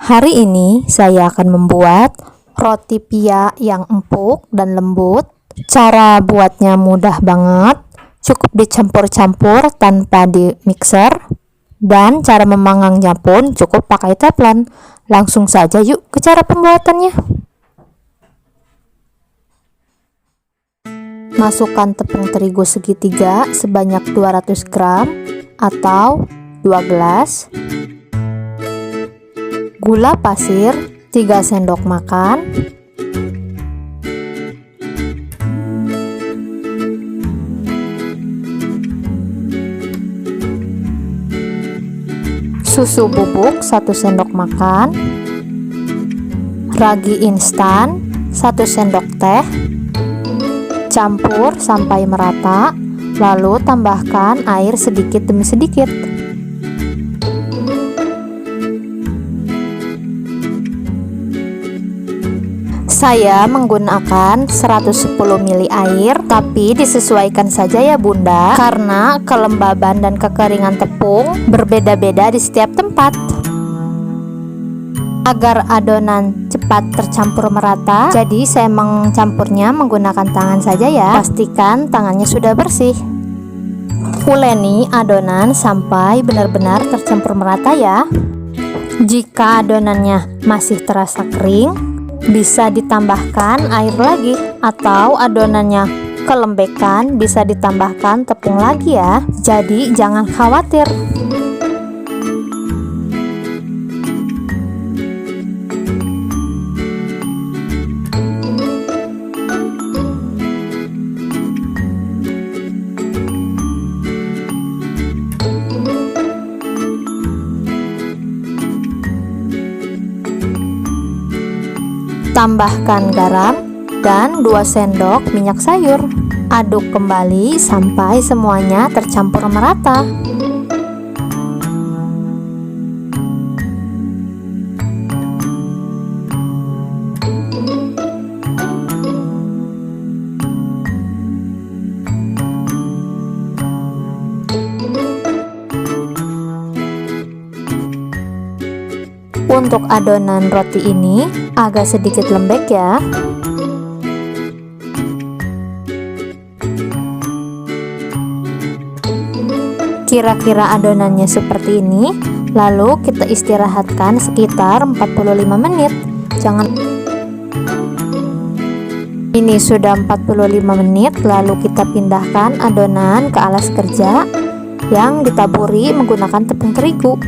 Hari ini saya akan membuat roti pia yang empuk dan lembut. Cara buatnya mudah banget, cukup dicampur-campur tanpa di mixer. Dan cara memanggangnya pun cukup pakai teflon. Langsung saja yuk ke cara pembuatannya. Masukkan tepung terigu segitiga sebanyak 200 gram atau 2 gelas. Gula pasir 3 sendok makan. Susu bubuk 1 sendok makan. Ragi instan 1 sendok teh. Campur sampai merata, lalu tambahkan air sedikit demi sedikit. Saya menggunakan 110 ml air, tapi disesuaikan saja ya bunda, karena kelembaban dan kekeringan tepung berbeda-beda di setiap tempat. Agar adonan cepat tercampur merata, jadi saya mencampurnya menggunakan tangan saja ya. Pastikan tangannya sudah bersih. Uleni adonan sampai benar-benar tercampur merata ya. Jika adonannya masih terasa kering, bisa ditambahkan air lagi, atau adonannya kelembekan bisa ditambahkan tepung lagi ya. Jadi jangan khawatir. Tambahkan garam dan 2 sendok minyak sayur. Aduk kembali sampai semuanya tercampur merata. Untuk adonan roti ini agak sedikit lembek ya. Kira-kira adonannya seperti ini, lalu kita istirahatkan sekitar 45 menit. Ini sudah 45 menit, lalu kita pindahkan adonan ke alas kerja yang ditaburi menggunakan tepung terigu.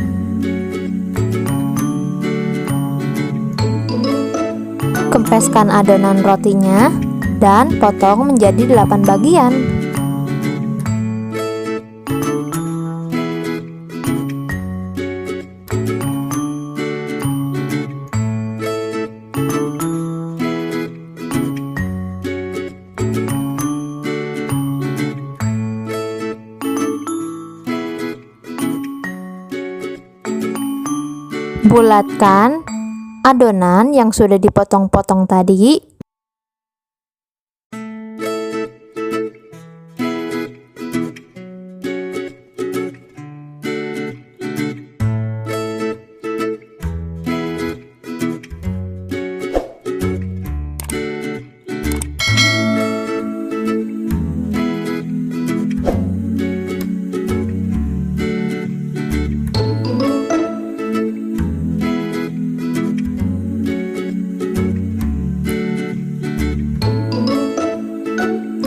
Kempeskan adonan rotinya dan potong menjadi 8 bagian. Bulatkan adonan yang sudah dipotong-potong tadi.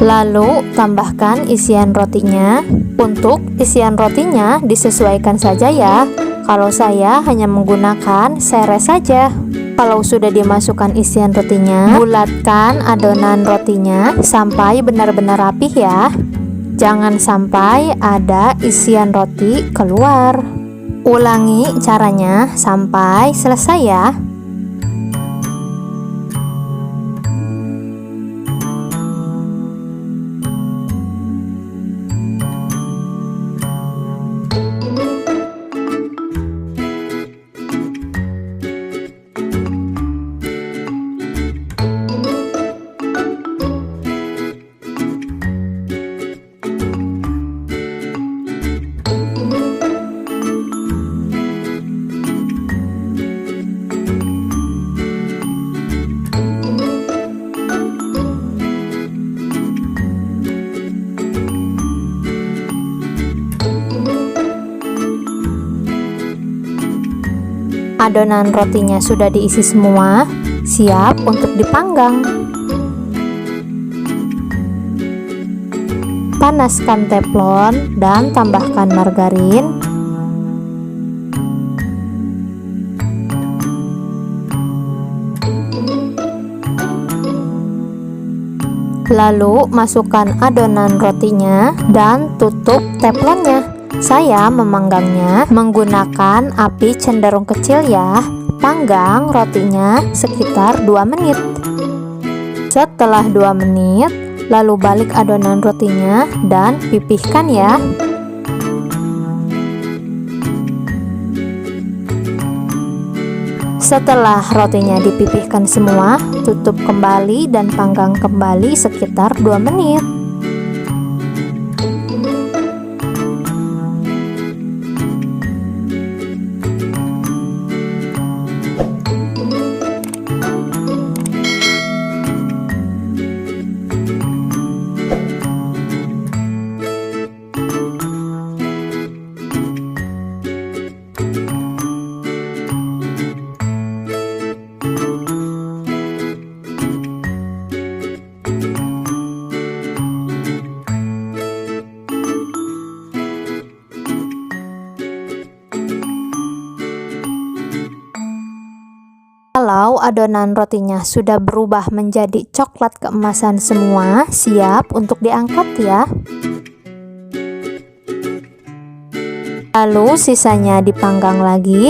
Lalu tambahkan isian rotinya. Untuk isian rotinya disesuaikan saja ya. Kalau saya hanya menggunakan seres saja. Kalau sudah dimasukkan isian rotinya, bulatkan adonan rotinya sampai benar-benar rapih ya. Jangan sampai ada isian roti keluar. Ulangi caranya sampai selesai ya. adonan rotinya sudah diisi semua, siap untuk dipanggang. Panaskan teflon dan tambahkan margarin. Lalu masukkan adonan rotinya dan tutup teflonnya. Saya memanggangnya menggunakan api cenderung kecil ya. Panggang rotinya sekitar 2 menit. Setelah 2 menit, lalu balik adonan rotinya dan pipihkan ya. Setelah rotinya dipipihkan semua, tutup kembali dan panggang kembali sekitar 2 menit. Kalau adonan rotinya sudah berubah menjadi coklat keemasan semua, siap untuk diangkat ya. Lalu sisanya dipanggang lagi.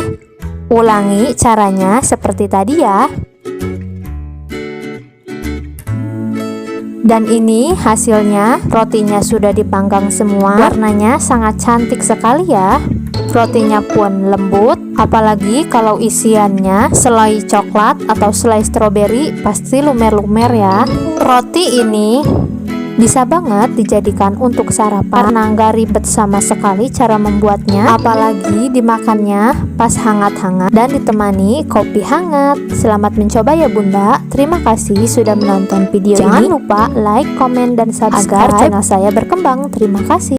Ulangi caranya seperti tadi ya. Dan ini hasilnya, rotinya sudah dipanggang semua. Warnanya sangat cantik sekali ya. Rotinya pun lembut, apalagi kalau isiannya selai coklat atau selai stroberi, pasti lumer-lumer ya. Roti ini bisa banget dijadikan untuk sarapan karena nggak ribet sama sekali cara membuatnya, apalagi dimakannya pas hangat-hangat dan ditemani kopi hangat. Selamat mencoba ya Bunda. Terima kasih sudah menonton video ini. Jangan lupa like, komen, dan subscribe agar channel saya berkembang. Terima kasih.